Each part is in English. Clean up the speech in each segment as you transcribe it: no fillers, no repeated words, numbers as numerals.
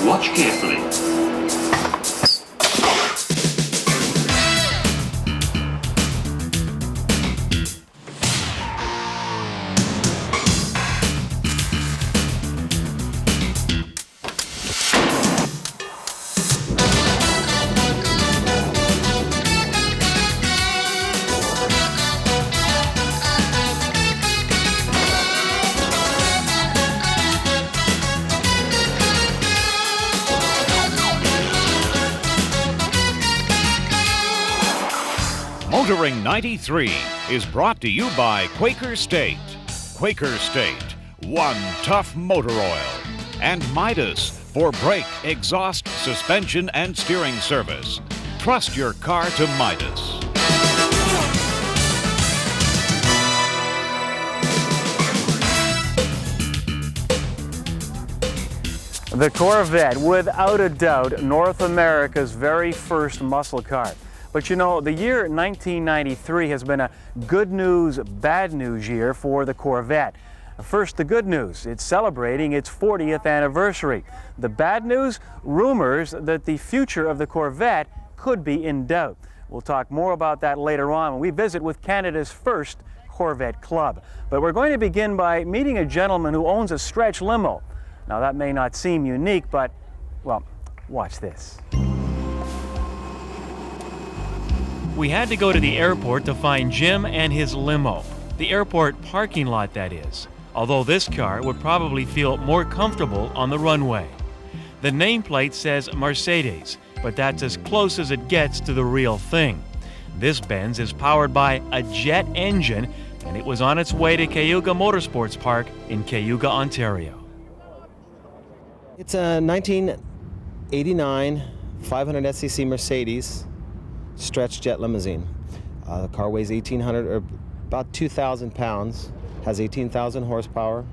Watch carefully. Motoring 93 is brought to you by Quaker State. Quaker State, one tough motor oil. And Midas for brake, exhaust, suspension, and steering service. Trust your car to Midas. The Corvette, without a doubt, North America's very first muscle car. But you know, the year 1993 has been a good news, bad news year for the Corvette. First, the good news, it's celebrating its 40th anniversary. The bad news, rumors that the future of the Corvette could be in doubt. We'll talk more about that later on when we visit with Canada's first Corvette Club. But we're going to begin by meeting a gentleman who owns a stretch limo. Now that may not seem unique, but, well, watch this. We had to go to the airport to find Jim and his limo. The airport parking lot, that is. Although this car would probably feel more comfortable on the runway. The nameplate says Mercedes, but that's as close as it gets to the real thing. This Benz is powered by a jet engine, and it was on its way to Cayuga Motorsports Park in Cayuga, Ontario. It's a 1989 500 SCC Mercedes stretch jet limousine. The car weighs 1,800 or about 2,000 pounds, has 18,000 horsepower.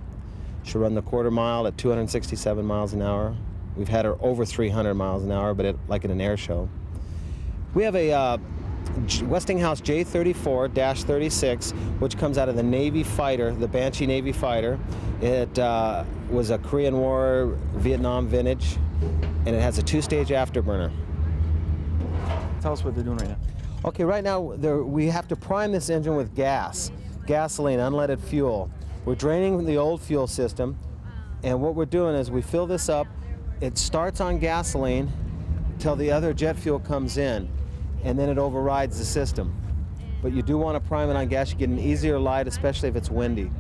She'll run the quarter mile at 267 miles an hour. We've had her over 300 miles an hour, but like in an air show. We have a Westinghouse J34-36, which comes out of the Navy fighter, the Banshee Navy fighter. It was a Korean War, Vietnam vintage, and it has a two-stage afterburner. Tell us what they're doing right now. Okay, right now we have to prime this engine with gasoline, unleaded fuel. We're draining the old fuel system, and what we're doing is we fill this up. It starts on gasoline till the other jet fuel comes in, and then it overrides the system. But you do want to prime it on gas. You get an easier light, especially if it's windy.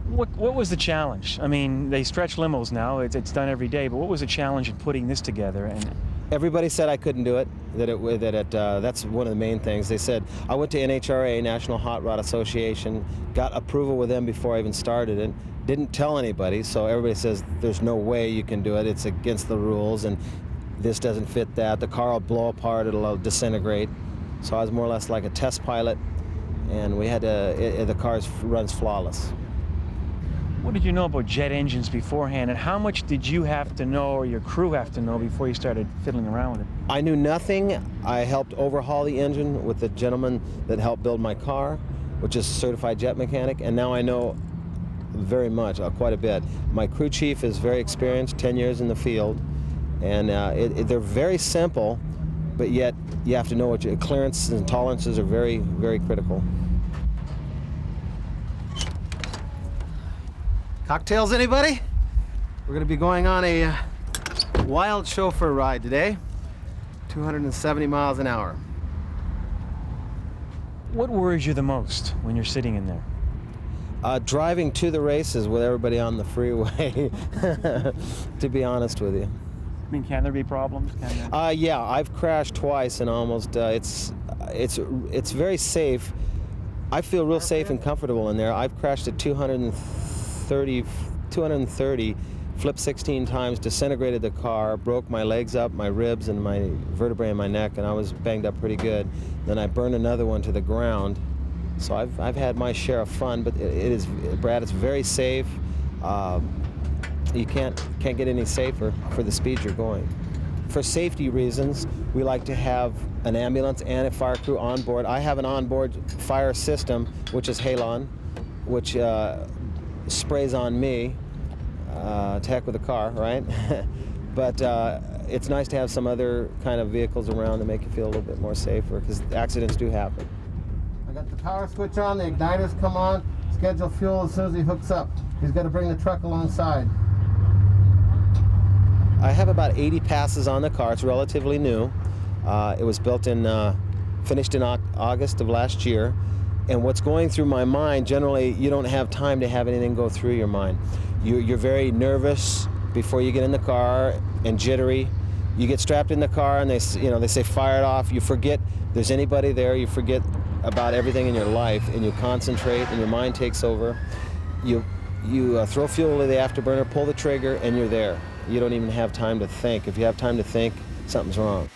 What was the challenge? I mean, they stretch limos now. It's done every day, but what was the challenge in putting this together? And everybody said I couldn't do it, that's one of the main things. They said, I went to NHRA, National Hot Rod Association, got approval with them before I even started it, didn't tell anybody, so everybody says there's no way you can do it, it's against the rules, and this doesn't fit that, the car will blow apart, it'll disintegrate. So I was more or less like a test pilot, and we had to, the car runs flawless. What did you know about jet engines beforehand, and how much did you have to know or your crew have to know before you started fiddling around with it? I knew nothing. I helped overhaul the engine with the gentleman that helped build my car, which is a certified jet mechanic, and now I know very much, quite a bit. My crew chief is very experienced, 10 years in the field, and they're very simple, but yet you have to know what your clearances and tolerances are very, very critical. Cocktails, anybody? We're going to be going on a wild chauffeur ride today, 270 miles an hour. What worries you the most when you're sitting in there? Driving to the races with everybody on the freeway, to be honest with you. I mean, can there be problems? Yeah, I've crashed twice and almost, it's very safe. I feel real safe and comfortable in there. I've crashed at 230, flipped 16 times, disintegrated the car, broke my legs up, my ribs, and my vertebrae in my neck, and I was banged up pretty good. Then I burned another one to the ground. So I've had my share of fun, but Brad, it's very safe. You can't get any safer for the speed you're going. For safety reasons, we like to have an ambulance and a fire crew on board. I have an onboard fire system, which is Halon, which sprays on me to heck with the car, right? But it's nice to have some other kind of vehicles around to make you feel a little bit more safer, because accidents do happen. I got the power switch on, the igniters come on, schedule fuel as soon as he hooks up. He's got to bring the truck alongside. I have about 80 passes on the car. It's relatively new. It was built finished in August of last year. And what's going through my mind, generally, you don't have time to have anything go through your mind. You're very nervous before you get in the car and jittery. You get strapped in the car and they say fire it off. You forget there's anybody there. You forget about everything in your life and you concentrate and your mind takes over. You throw fuel to the afterburner, pull the trigger, and you're there. You don't even have time to think. If you have time to think, something's wrong.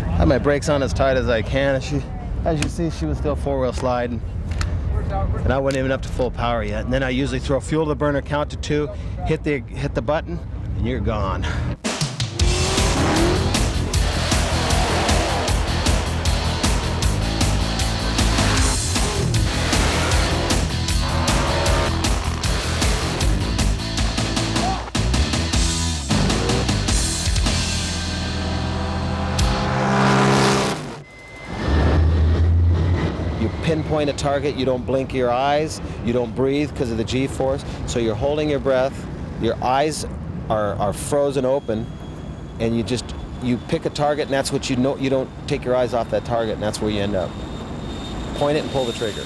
I have my brakes on as tight as I can. As you see, she was still four-wheel sliding. And I wasn't even up to full power yet. And then I usually throw fuel to the burner, count to 2, hit the button, and you're gone. Pinpoint a target, you don't blink your eyes, you don't breathe because of the G-force, so you're holding your breath, your eyes are frozen open, and you pick a target, and that's what you know. You don't take your eyes off that target, and that's where you end up. Point it and pull the trigger.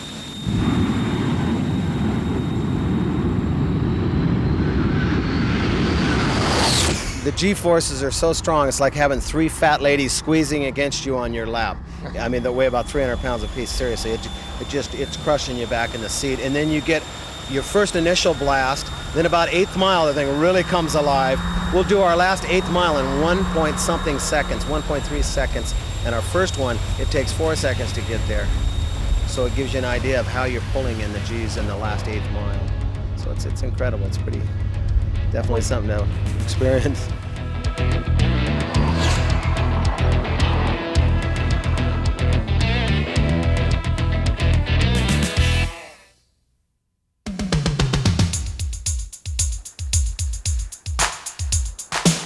The G-forces are so strong, it's like having 3 fat ladies squeezing against you on your lap. I mean, they weigh about 300 pounds apiece, seriously. It's crushing you back in the seat. And then you get your first initial blast, then about 8th mile, the thing really comes alive. We'll do our last 8th mile in 1.something seconds, 1.3 seconds. And our first one, it takes 4 seconds to get there. So it gives you an idea of how you're pulling in the G's in the last 8th mile. So it's incredible. It's definitely something to experience.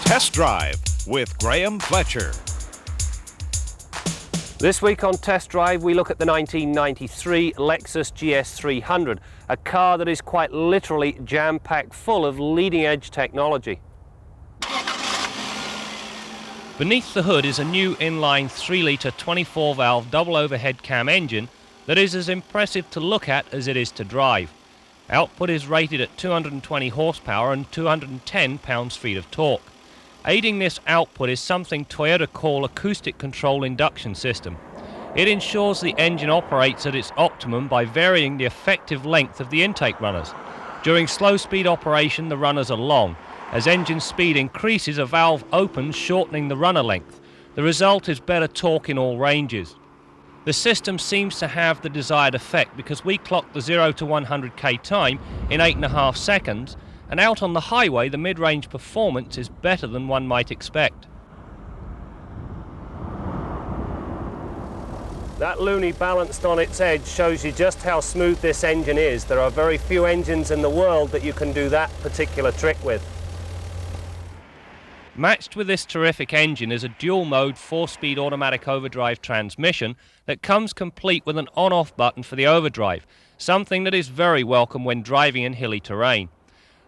Test Drive with Graham Fletcher. This week on Test Drive, we look at the 1993 Lexus GS300, a car that is quite literally jam-packed full of leading-edge technology. Beneath the hood is a new inline 3-litre 24-valve double overhead cam engine that is as impressive to look at as it is to drive. Output is rated at 220 horsepower and 210 pounds-feet of torque. Aiding this output is something Toyota call acoustic control induction system. It ensures the engine operates at its optimum by varying the effective length of the intake runners. During slow speed operation, the runners are long. As engine speed increases, a valve opens, shortening the runner length. The result is better torque in all ranges. The system seems to have the desired effect because we clocked the 0 to 100k time in 8.5 seconds, and out on the highway the mid-range performance is better than one might expect. That loony balanced on its edge shows you just how smooth this engine is. There are very few engines in the world that you can do that particular trick with. Matched with this terrific engine is a dual-mode 4-speed automatic overdrive transmission that comes complete with an on-off button for the overdrive, something that is very welcome when driving in hilly terrain.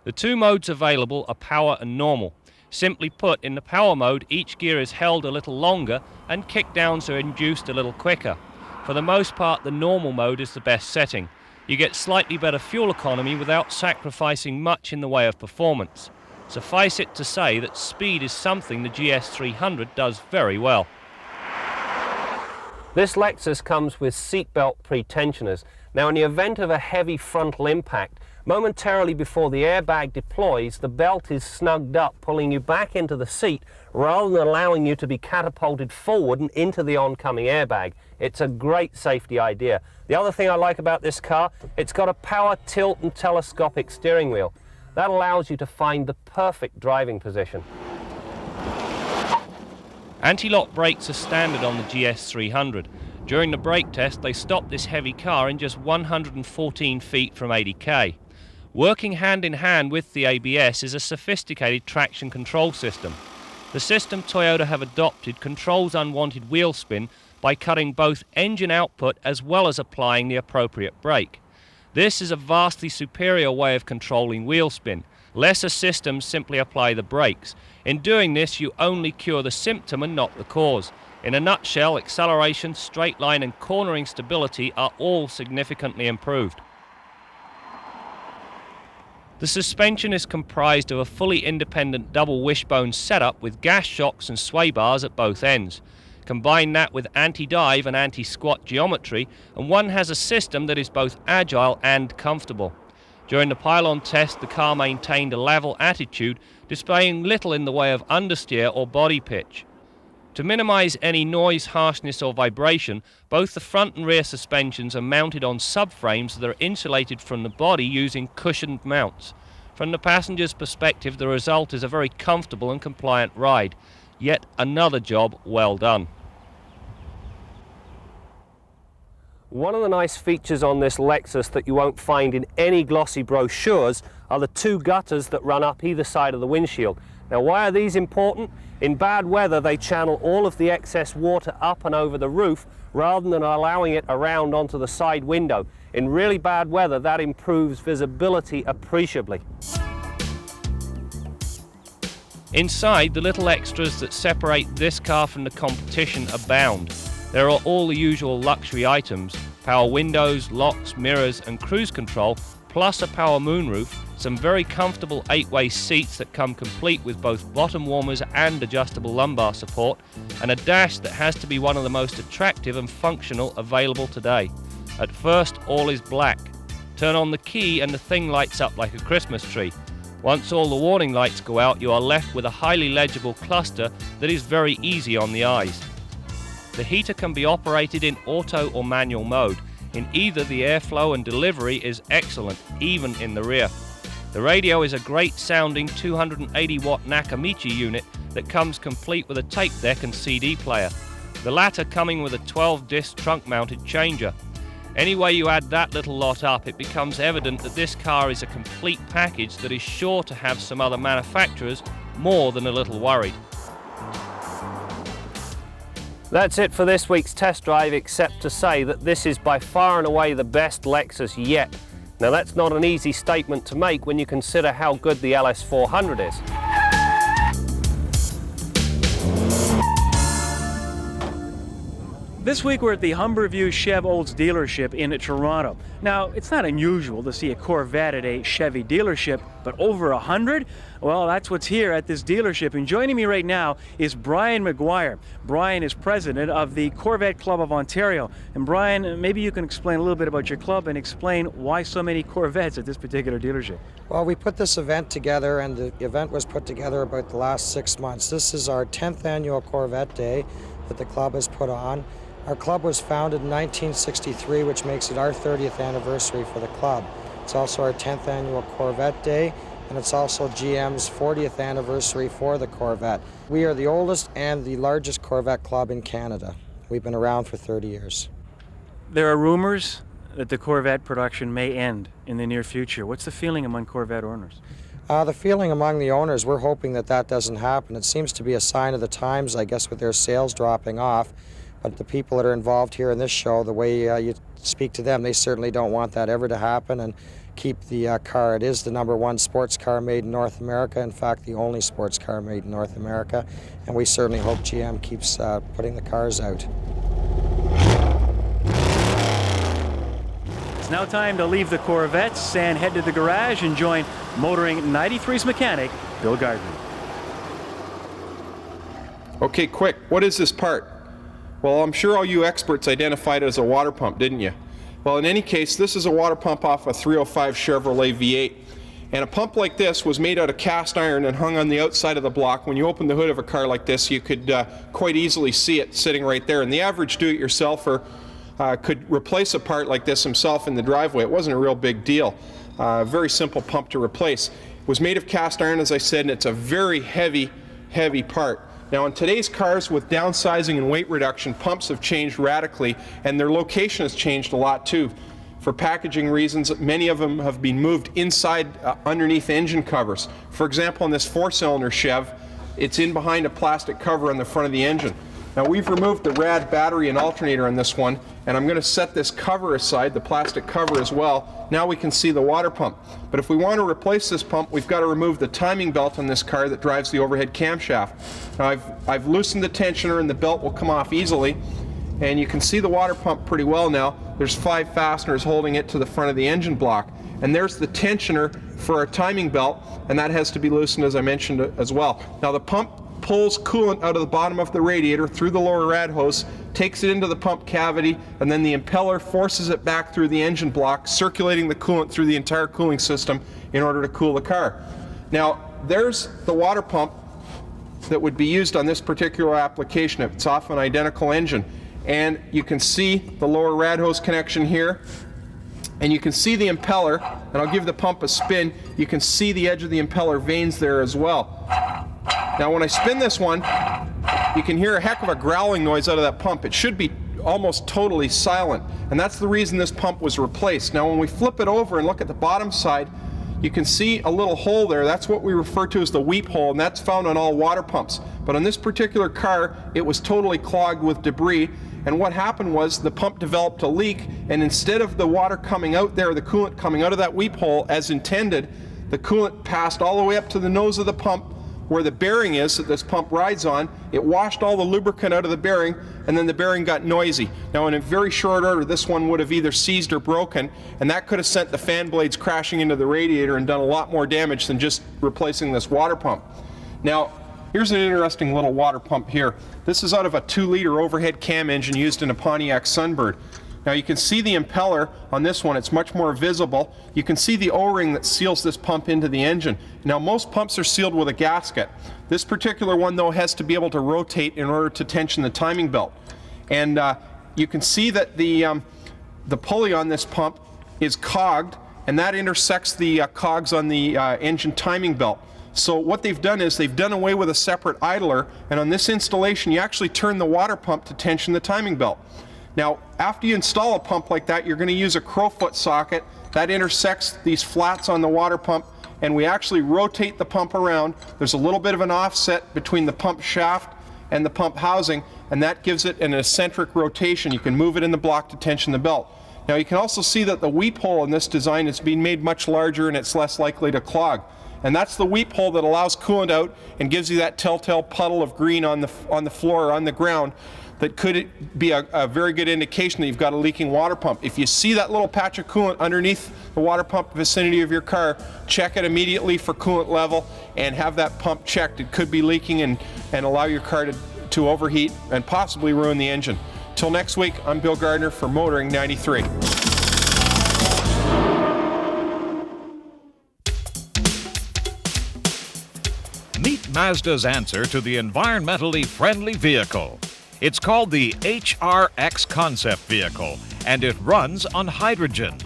The 2 modes available are power and normal. Simply put, in the power mode, each gear is held a little longer and kickdowns are induced a little quicker. For the most part, the normal mode is the best setting. You get slightly better fuel economy without sacrificing much in the way of performance. Suffice it to say that speed is something the GS300 does very well. This Lexus comes with Seatbelt Pretensioners. Now, in the event of a heavy frontal impact, Momentarily before the airbag deploys, the belt is snugged up, pulling you back into the seat rather than allowing you to be catapulted forward and into the oncoming airbag. It's a great safety idea. The other thing I like about this car, it's got a power tilt and telescopic steering wheel. That allows you to find the perfect driving position. Anti-lock brakes are standard on the GS300. During the brake test, they stopped this heavy car in just 114 feet from 80k. Working hand in hand with the ABS is a sophisticated traction control system. The system Toyota have adopted controls unwanted wheel spin by cutting both engine output as well as applying the appropriate brake. This is a vastly superior way of controlling wheel spin. Lesser systems simply apply the brakes. In doing this, you only cure the symptom and not the cause. In a nutshell, acceleration, straight line and cornering stability are all significantly improved. The suspension is comprised of a fully independent double wishbone setup with gas shocks and sway bars at both ends. Combine that with anti-dive and anti-squat geometry, and one has a system that is both agile and comfortable. During the pylon test, the car maintained a level attitude, displaying little in the way of understeer or body pitch. To minimize any noise, harshness or vibration, both the front and rear suspensions are mounted on subframes that are insulated from the body using cushioned mounts. From the passenger's perspective, the result is a very comfortable and compliant ride. Yet another job well done. One of the nice features on this Lexus that you won't find in any glossy brochures are the two gutters that run up either side of the windshield. Now, why are these important? In bad weather, they channel all of the excess water up and over the roof rather than allowing it around onto the side window. In really bad weather, that improves visibility appreciably. Inside, the little extras that separate this car from the competition abound. There are all the usual luxury items: power windows, locks, mirrors and cruise control, plus a power moonroof, some very comfortable 8-way seats that come complete with both bottom warmers and adjustable lumbar support, and a dash that has to be one of the most attractive and functional available today. At first, all is black. Turn on the key and the thing lights up like a Christmas tree. Once all the warning lights go out, you are left with a highly legible cluster that is very easy on the eyes. The heater can be operated in auto or manual mode. In either, the airflow and delivery is excellent, even in the rear. The radio is a great sounding 280-watt Nakamichi unit that comes complete with a tape deck and CD player, the latter coming with a 12-disc trunk-mounted changer. Any way you add that little lot up, it becomes evident that this car is a complete package that is sure to have some other manufacturers more than a little worried. That's it for this week's test drive, except to say that this is by far and away the best Lexus yet. Now, that's not an easy statement to make when you consider how good the LS400 is. This week we're at the Humberview Chev Olds dealership in Toronto. Now, it's not unusual to see a Corvette at a Chevy dealership, but over 100? Well, that's what's here at this dealership. And joining me right now is Brian McGuire. Brian is president of the Corvette Club of Ontario. And Brian, maybe you can explain a little bit about your club and explain why so many Corvettes at this particular dealership. Well, we put this event together, and the event was put together about the last 6 months. This is our 10th annual Corvette Day that the club has put on. Our club was founded in 1963, which makes it our 30th anniversary for the club. It's also our 10th annual Corvette Day, and it's also GM's 40th anniversary for the Corvette. We are the oldest and the largest Corvette club in Canada. We've been around for 30 years. There are rumors that the Corvette production may end in the near future. What's the feeling among Corvette owners? The feeling among the owners, we're hoping that that doesn't happen. It seems to be a sign of the times, I guess, with their sales dropping off. But the people that are involved here in this show, the way you speak to them, they certainly don't want that ever to happen and keep the car. It is the #1 sports car made in North America, in fact the only sports car made in North America, and we certainly hope GM keeps putting the cars out. It's now time to leave the Corvettes and head to the garage and join Motoring 93's mechanic, Bill Gardner. Okay, quick, what is this part? Well, I'm sure all you experts identified it as a water pump, didn't you? Well, in any case, this is a water pump off a 305 Chevrolet V8. And a pump like this was made out of cast iron and hung on the outside of the block. When you open the hood of a car like this, you could quite easily see it sitting right there. And the average do-it-yourselfer could replace a part like this himself in the driveway. It wasn't a real big deal. Very simple pump to replace. It was made of cast iron, as I said, and it's a very heavy, heavy part. Now, in today's cars with downsizing and weight reduction, pumps have changed radically, and their location has changed a lot too. For packaging reasons, many of them have been moved inside underneath engine covers. For example, in this 4-cylinder Chev, it's in behind a plastic cover on the front of the engine. Now, we've removed the rad battery and alternator on this one, and I'm going to set this cover aside, the plastic cover as well. Now we can see the water pump. But if we want to replace this pump, we've got to remove the timing belt on this car that drives the overhead camshaft. Now, I've loosened the tensioner and the belt will come off easily, and you can see the water pump pretty well now. There's 5 fasteners holding it to the front of the engine block. And there's the tensioner for our timing belt, and that has to be loosened, as I mentioned, as well. Now, the pump pulls coolant out of the bottom of the radiator through the lower rad hose, takes it into the pump cavity, and then the impeller forces it back through the engine block, circulating the coolant through the entire cooling system in order to cool the car. Now, there's the water pump that would be used on this particular application. It's off an identical engine. And you can see the lower rad hose connection here, and you can see the impeller, and I'll give the pump a spin. You can see the edge of the impeller vanes there as well. Now, when I spin this one, you can hear a heck of a growling noise out of that pump. It should be almost totally silent, and that's the reason this pump was replaced. Now, when we flip it over and look at the bottom side, you can see a little hole there. That's what we refer to as the weep hole, and that's found on all water pumps. But on this particular car, it was totally clogged with debris. And what happened was the pump developed a leak, and instead of the water coming out there, the coolant coming out of that weep hole as intended, the coolant passed all the way up to the nose of the pump where the bearing is that this pump rides on. It washed all the lubricant out of the bearing, and then the bearing got noisy. Now, in a very short order, this one would have either seized or broken, and that could have sent the fan blades crashing into the radiator and done a lot more damage than just replacing this water pump. Now, here's an interesting little water pump here. This is out of a 2-liter overhead cam engine used in a Pontiac Sunbird. Now, you can see the impeller on this one. It's much more visible. You can see the O-ring that seals this pump into the engine. Now, most pumps are sealed with a gasket. This particular one, though, has to be able to rotate in order to tension the timing belt. And you can see that the pulley on this pump is cogged, and that intersects the cogs on the engine timing belt. So what they've done is they've done away with a separate idler, and on this installation you actually turn the water pump to tension the timing belt. Now, after you install a pump like that, you're going to use a crowfoot socket that intersects these flats on the water pump, and we actually rotate the pump around. There's a little bit of an offset between the pump shaft and the pump housing, and that gives it an eccentric rotation. You can move it in the block to tension the belt. Now, you can also see that the weep hole in this design is being made much larger, and it's less likely to clog. And that's the weep hole that allows coolant out and gives you that telltale puddle of green on the floor or on the ground that could be a very good indication that you've got a leaking water pump. If you see that little patch of coolant underneath the water pump vicinity of your car, check it immediately for coolant level and have that pump checked. It could be leaking and allow your car to overheat and possibly ruin the engine. Till next week, I'm Bill Gardner for Motoring 93. Meet Mazda's answer to the environmentally friendly vehicle. It's called the HRX Concept Vehicle, and it runs on hydrogen.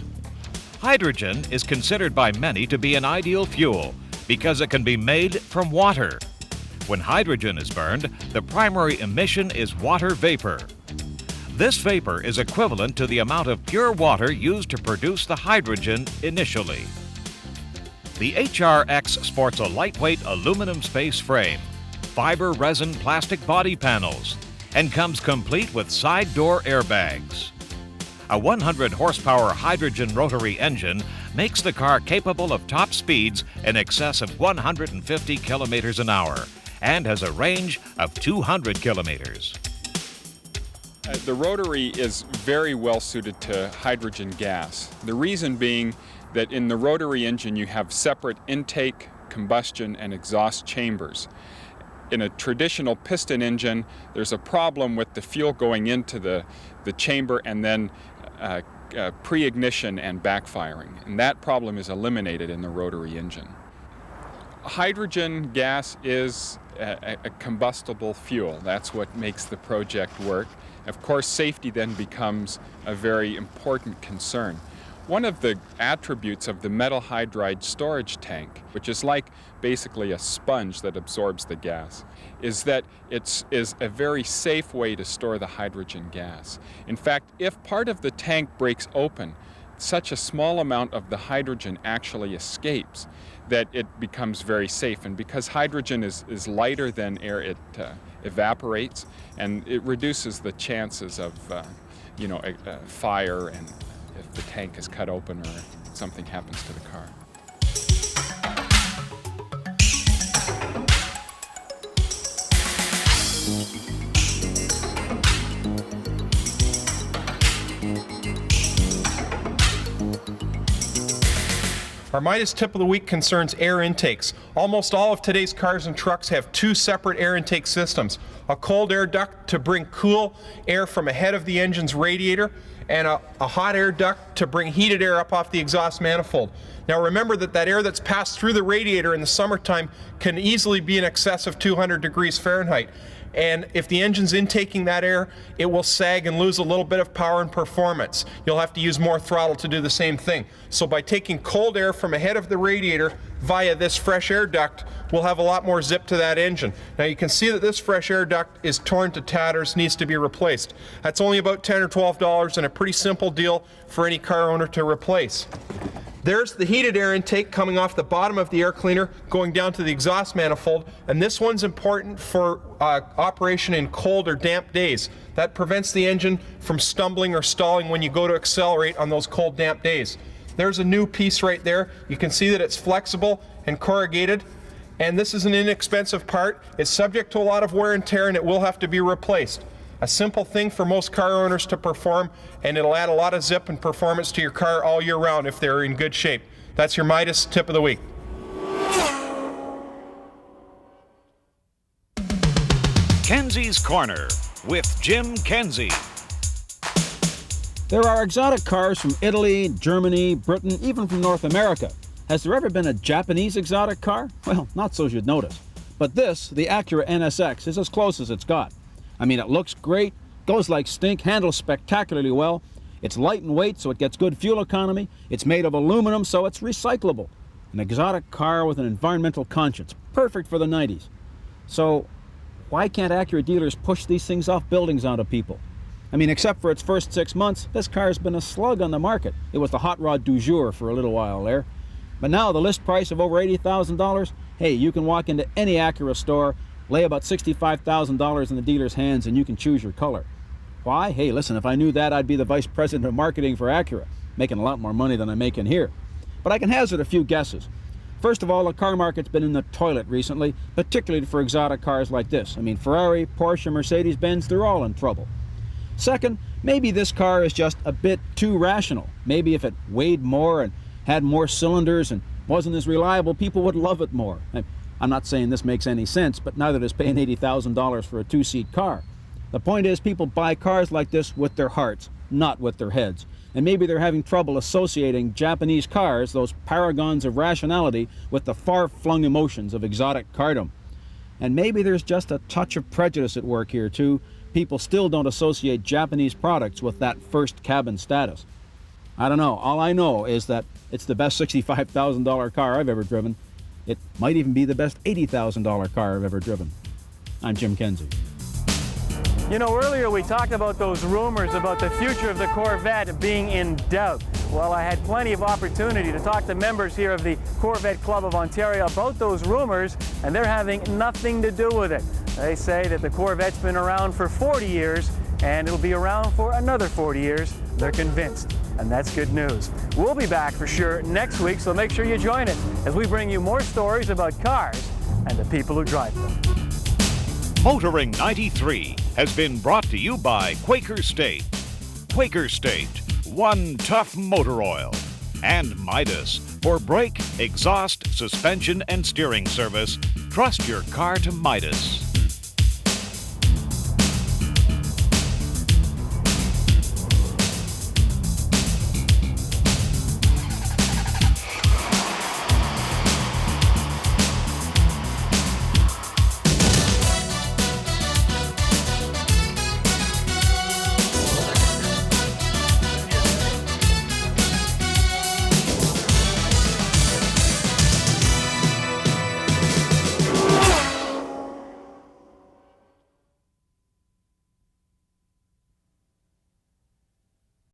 Hydrogen is considered by many to be an ideal fuel because it can be made from water. When hydrogen is burned, the primary emission is water vapor. This vapor is equivalent to the amount of pure water used to produce the hydrogen initially. The HRX sports a lightweight aluminum space frame, fiber resin plastic body panels, and comes complete with side door airbags. A 100 horsepower hydrogen rotary engine makes the car capable of top speeds in excess of 150 kilometers an hour and has a range of 200 kilometers. The rotary is very well suited to hydrogen gas. The reason being that in the rotary engine you have separate intake, combustion, and exhaust chambers. In a traditional piston engine, there's a problem with the fuel going into the chamber and then pre-ignition and backfiring, and that problem is eliminated in the rotary engine. Hydrogen gas is a combustible fuel. That's what makes the project work. Of course, safety then becomes a very important concern. One of the attributes of the metal hydride storage tank, which is like basically a sponge that absorbs the gas, is that it is a very safe way to store the hydrogen gas. In fact, if part of the tank breaks open, such a small amount of the hydrogen actually escapes that it becomes very safe. And because hydrogen is lighter than air, it evaporates, and it reduces the chances of a fire, and if the tank is cut open or something happens to the car. Our Midas tip of the week concerns air intakes. Almost all of today's cars and trucks have two separate air intake systems. A cold air duct to bring cool air from ahead of the engine's radiator, and a hot air duct to bring heated air up off the exhaust manifold. Now remember that air that's passed through the radiator in the summertime can easily be in excess of 200 degrees Fahrenheit. And if the engine's intaking that air, it will sag and lose a little bit of power and performance. You'll have to use more throttle to do the same thing. So by taking cold air from ahead of the radiator via this fresh air duct, we'll have a lot more zip to that engine. Now you can see that this fresh air duct is torn to tatters, needs to be replaced. That's only about $10 or $12 and a pretty simple deal for any car owner to replace. There's the heated air intake coming off the bottom of the air cleaner going down to the exhaust manifold, and this one's important for operation in cold or damp days. That prevents the engine from stumbling or stalling when you go to accelerate on those cold, damp days. There's a new piece right there. You can see that it's flexible and corrugated, and this is an inexpensive part. It's subject to a lot of wear and tear, and it will have to be replaced. A simple thing for most car owners to perform, and it'll add a lot of zip and performance to your car all year round if they're in good shape. That's your Midas tip of the week. Kenzie's Corner with Jim Kenzie. There are exotic cars from Italy, Germany, Britain, even from North America. Has there ever been a Japanese exotic car? Well, not so you'd notice. But this, the Acura NSX, is as close as it's got. I mean, it looks great, goes like stink, handles spectacularly well. It's light in weight, so it gets good fuel economy. It's made of aluminum, so it's recyclable. An exotic car with an environmental conscience, perfect for the 90s. So, why can't Acura dealers push these things off buildings onto people? I mean, except for its first 6 months, this car's been a slug on the market. It was the hot rod du jour for a little while there. But now, the list price of over $80,000, hey, you can walk into any Acura store, lay about $65,000 in the dealer's hands, and you can choose your color. Why? Hey, listen, if I knew that, I'd be the vice president of marketing for Acura, making a lot more money than I'm making here. But I can hazard a few guesses. First of all, the car market's been in the toilet recently, particularly for exotic cars like this. I mean, Ferrari, Porsche, Mercedes-Benz, they're all in trouble. Second, maybe this car is just a bit too rational. Maybe if it weighed more and had more cylinders and wasn't as reliable, people would love it more. I'm not saying this makes any sense, but neither does paying $80,000 for a two-seat car. The point is, people buy cars like this with their hearts, not with their heads. And maybe they're having trouble associating Japanese cars, those paragons of rationality, with the far-flung emotions of exotic cardom. And maybe there's just a touch of prejudice at work here, too. People still don't associate Japanese products with that first cabin status. I don't know. All I know is that it's the best $65,000 car I've ever driven. It might even be the best $80,000 car I've ever driven. I'm Jim Kenzie. You know, earlier we talked about those rumors about the future of the Corvette being in doubt. Well, I had plenty of opportunity to talk to members here of the Corvette Club of Ontario about those rumors, and they're having nothing to do with it. They say that the Corvette's been around for 40 years, and it'll be around for another 40 years. They're convinced, and that's good news. We'll be back for sure next week, so make sure you join us as we bring you more stories about cars and the people who drive them. Motoring 93 has been brought to you by Quaker State. Quaker State, one tough motor oil. And Midas, for brake, exhaust, suspension, and steering service. Trust your car to Midas.